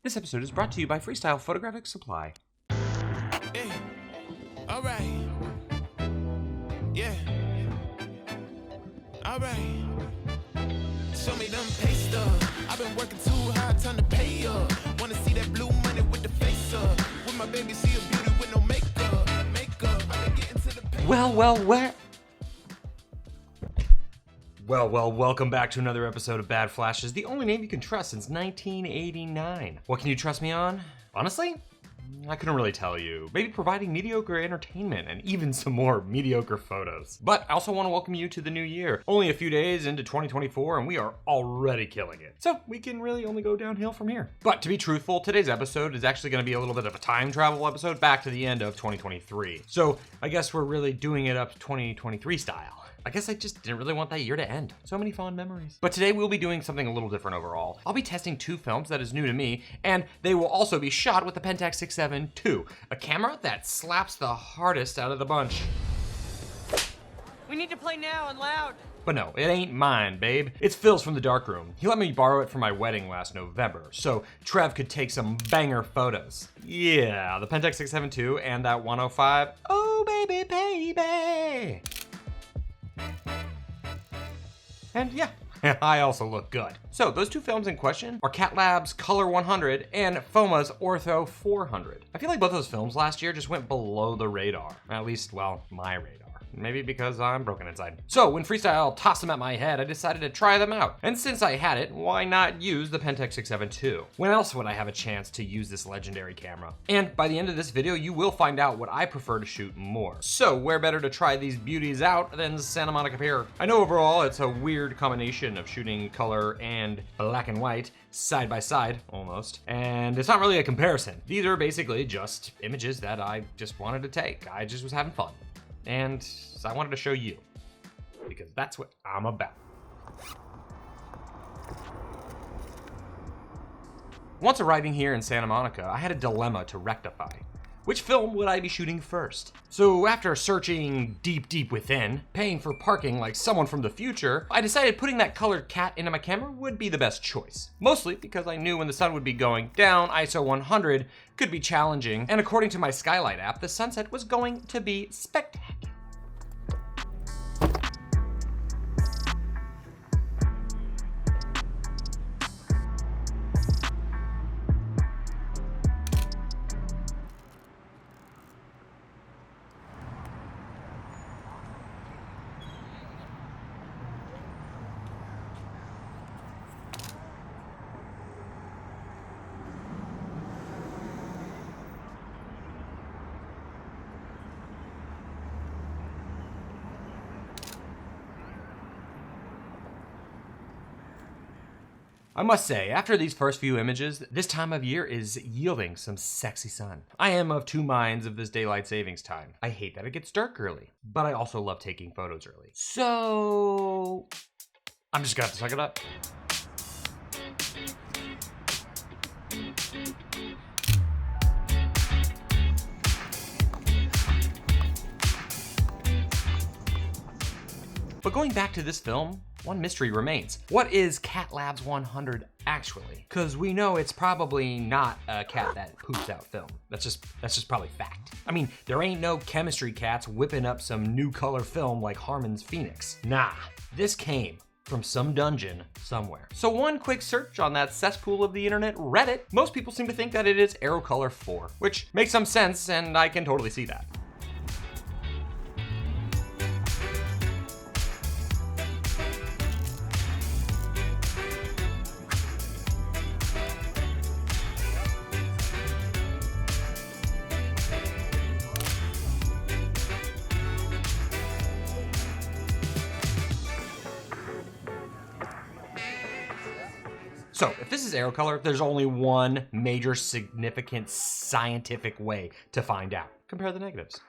This episode is brought to you by Freestyle Photographic Supply. Hey, all right. Yeah. All right. Show me them pay stubs. I've been working too hard, time to pay up. Wanna see that blue money with the face up. With my baby, see a beauty with no makeup. I've been getting to the pay. Well, welcome back to another episode of Badflashes, the only name you can trust since 1989. What can you trust me on? Honestly, I couldn't really tell you. Maybe providing mediocre entertainment and even some more mediocre photos. But I also want to welcome you to the new year. Only a few days into 2024 and we are already killing it. So we can really only go downhill from here. But to be truthful, today's episode is actually going to be a little bit of a time travel episode back to the end of 2023. So I guess we're really doing it up 2023 style. I guess I just didn't really want that year to end. So many fond memories. But today we'll be doing something a little different overall. I'll be testing two films that is new to me, and they will also be shot with the Pentax 6.7 II, a camera that slaps the hardest out of the bunch. We need to play now and loud. But no, it ain't mine, babe. It's Phil's from the darkroom. He let me borrow it for my wedding last November, so Trev could take some banger photos. Yeah, the Pentax 6.7 II and that 105. Oh, baby, baby. And yeah, I also look good. So those two films in question are Catlabs Color 100 and Foma's Ortho 400. I feel like both those films last year just went below the radar. At least, well, my radar. Maybe because I'm broken inside. So when Freestyle tossed them at my head, I decided to try them out. And since I had it, why not use the Pentax 6.7 II? When else would I have a chance to use this legendary camera? And by the end of this video, you will find out what I prefer to shoot more. So where better to try these beauties out than Santa Monica Pier? I know overall it's a weird combination of shooting color and black and white, side by side, almost. And it's not really a comparison. These are basically just images that I just wanted to take. I just was having fun. And I wanted to show you, because that's what I'm about. Once arriving here in Santa Monica, I had a dilemma to rectify. Which film would I be shooting first? So after searching deep within, paying for parking like someone from the future, I decided putting that colored cat into my camera would be the best choice. Mostly because I knew when the sun would be going down, ISO 100 could be challenging, and according to my Skylight app, the sunset was going to be spectacular. I must say, after these first few images, this time of year is yielding some sexy sun. I am of two minds of this daylight savings time. I hate that it gets dark early, but I also love taking photos early. So I'm just gonna have to suck it up. But going back to this film, one mystery remains. What is Catlabs 100 actually? Because we know it's probably not a cat that poops out film. That's just probably fact. I mean, there ain't no chemistry cats whipping up some new color film like Harmon's Phoenix. Nah, this came from some dungeon somewhere. So one quick search on that cesspool of the internet, Reddit, most people seem to think that it is Aerocolor 4, which makes some sense and I can totally see that. So if this is Aerocolor, there's only one major significant scientific way to find out. Compare the negatives.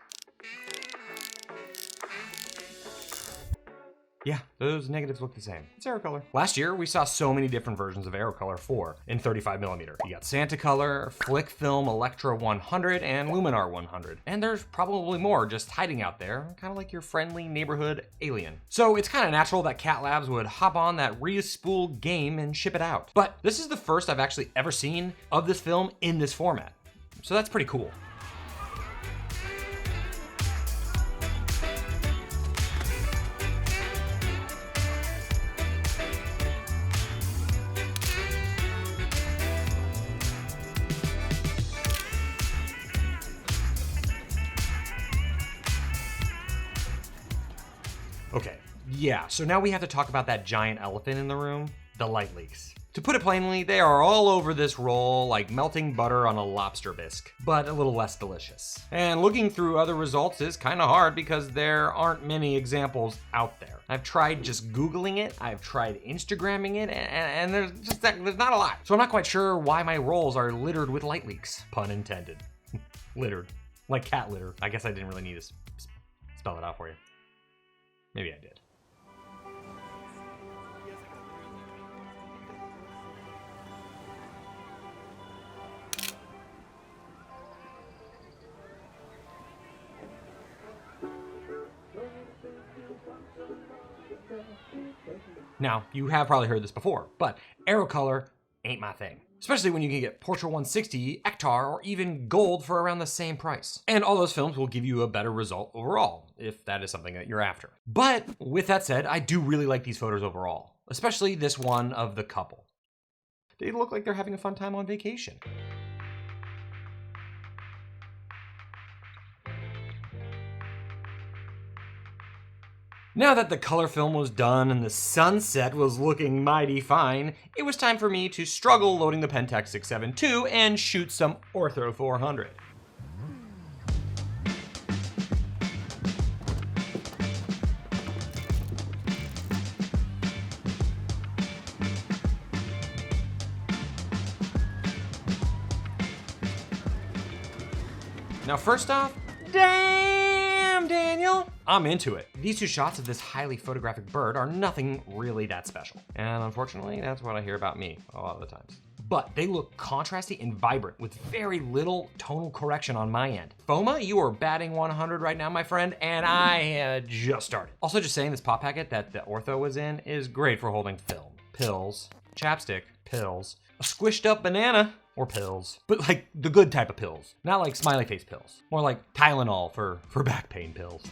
Yeah, those negatives look the same. It's Aerocolor. Last year, we saw so many different versions of Aerocolor 4 in 35mm. You got Santa Color, Flick Film Electra 100, and Luminar 100. And there's probably more just hiding out there, kind of like your friendly neighborhood alien. So it's kind of natural that Catlabs would hop on that re-spool game and ship it out. But this is the first I've actually ever seen of this film in this format. So that's pretty cool. Okay, yeah, so now we have to talk about that giant elephant in the room, the light leaks. To put it plainly, they are all over this roll like melting butter on a lobster bisque, but a little less delicious. And looking through other results is kind of hard because there aren't many examples out there. I've tried just Googling it, I've tried Instagramming it, and there's not a lot. So I'm not quite sure why my rolls are littered with light leaks, pun intended. Littered, like cat litter. I guess I didn't really need to spell it out for you. Maybe I did. Now, you have probably heard this before, but Aerocolor ain't my thing. Especially when you can get Portra 160, Ektar, or even Gold for around the same price. And all those films will give you a better result overall, if that is something that you're after. But with that said, I do really like these photos overall, especially this one of the couple. They look like they're having a fun time on vacation. Now that the color film was done and the sunset was looking mighty fine, it was time for me to struggle loading the Pentax 672 and shoot some Ortho 400. Now first off, damn Daniel! I'm into it. These two shots of this highly photographic bird are nothing really that special. And unfortunately, that's what I hear about me a lot of the times. But they look contrasty and vibrant with very little tonal correction on my end. Foma, you are batting 100 right now, my friend, and I just started. Also just saying this pop packet that the Ortho was in is great for holding film, pills, chapstick, pills, a squished up banana, or pills, but like the good type of pills, not like smiley face pills, more like Tylenol for back pain pills.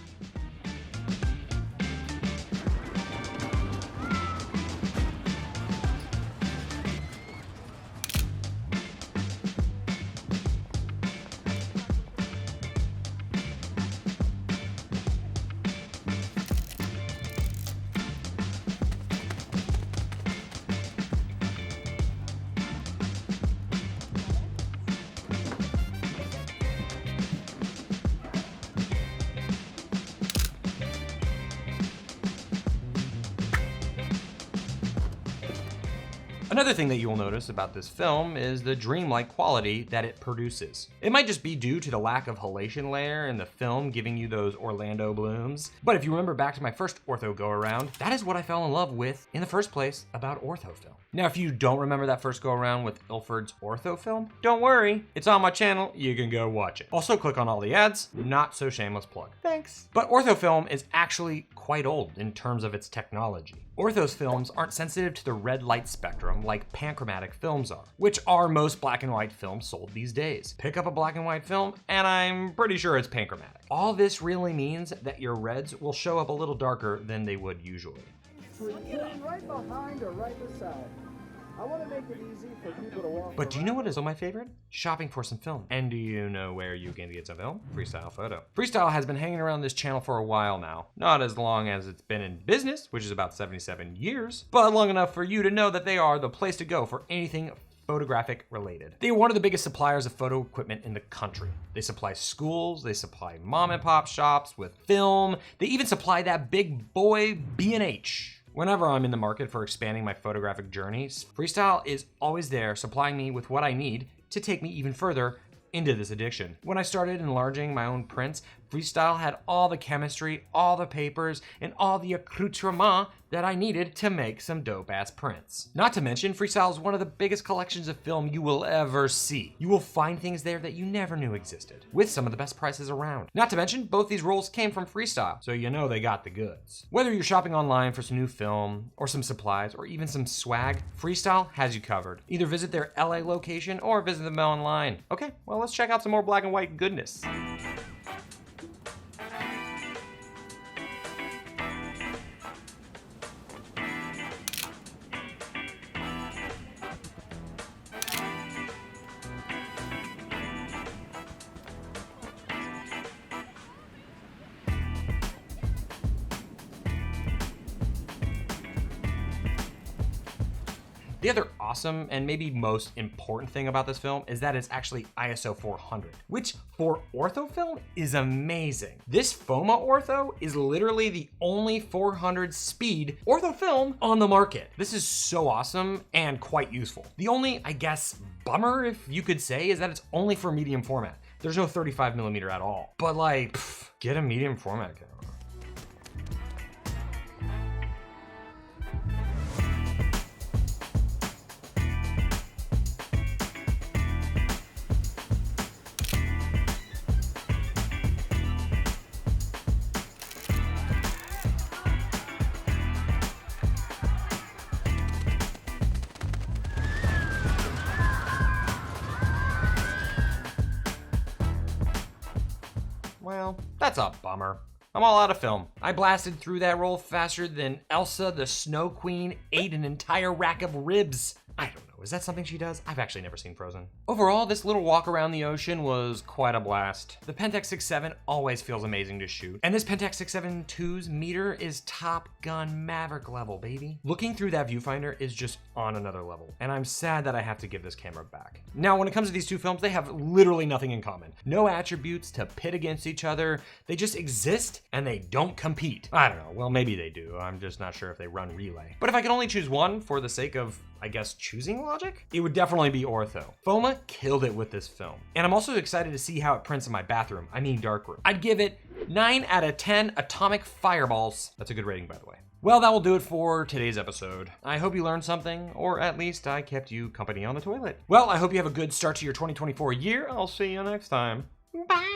Another thing that you will notice about this film is the dreamlike quality that it produces. It might just be due to the lack of halation layer in the film giving you those Orlando blooms, but if you remember back to my first Ortho go around, that is what I fell in love with in the first place about Ortho film. Now, if you don't remember that first go around with Ilford's Ortho film, don't worry, it's on my channel, you can go watch it. Also click on all the ads, not so shameless plug. Thanks. But Ortho film is actually quite old in terms of its technology. Ortho's films aren't sensitive to the red light spectrum like panchromatic films are, which are most black and white films sold these days. Pick up a black and white film, and I'm pretty sure it's panchromatic. All this really means that your reds will show up a little darker than they would usually. Right behind or right beside. I want to make it easy for people to walk. But do you know what is my favorite? Shopping for some film. And do you know where you can get some film? Freestyle Photo. Freestyle has been hanging around this channel for a while now. Not as long as it's been in business, which is about 77 years, but long enough for you to know that they are the place to go for anything photographic related. They are one of the biggest suppliers of photo equipment in the country. They supply schools, they supply mom and pop shops with film, they even supply that big boy B&H. Whenever I'm in the market for expanding my photographic journeys, Freestyle is always there supplying me with what I need to take me even further into this addiction. When I started enlarging my own prints, Freestyle had all the chemistry, all the papers, and all the accoutrement that I needed to make some dope-ass prints. Not to mention, Freestyle is one of the biggest collections of film you will ever see. You will find things there that you never knew existed, with some of the best prices around. Not to mention, both these rolls came from Freestyle, so you know they got the goods. Whether you're shopping online for some new film, or some supplies, or even some swag, Freestyle has you covered. Either visit their LA location or visit them online. Okay, well, let's check out some more black and white goodness. The other awesome and maybe most important thing about this film is that it's actually ISO 400, which for ortho film is amazing. This Foma Ortho is literally the only 400 speed ortho film on the market. This is so awesome and quite useful. The only, I guess, bummer, if you could say, is that it's only for medium format. There's no 35mm at all. But like, get a medium format camera. Well, that's a bummer. I'm all out of film. I blasted through that roll faster than Elsa the Snow Queen ate an entire rack of ribs. I don't know, is that something she does? I've actually never seen Frozen. Overall, this little walk around the ocean was quite a blast. The Pentax 6.7 always feels amazing to shoot. And this Pentax 6.7 II's meter is Top Gun Maverick level, baby. Looking through that viewfinder is just on another level. And I'm sad that I have to give this camera back. Now, when it comes to these two films, they have literally nothing in common. No attributes to pit against each other. They just exist and they don't compete. I don't know, well, maybe they do. I'm just not sure if they run relay. But if I could only choose one for the sake of, I guess, choosing logic, it would definitely be Ortho. Foma killed it with this film. And I'm also excited to see how it prints in my bathroom, I mean darkroom. I'd give it 9 out of 10 atomic fireballs. That's a good rating, by the way. Well, that will do it for today's episode. I hope you learned something, or at least I kept you company on the toilet. Well, I hope you have a good start to your 2024 year. I'll see you next time. Bye.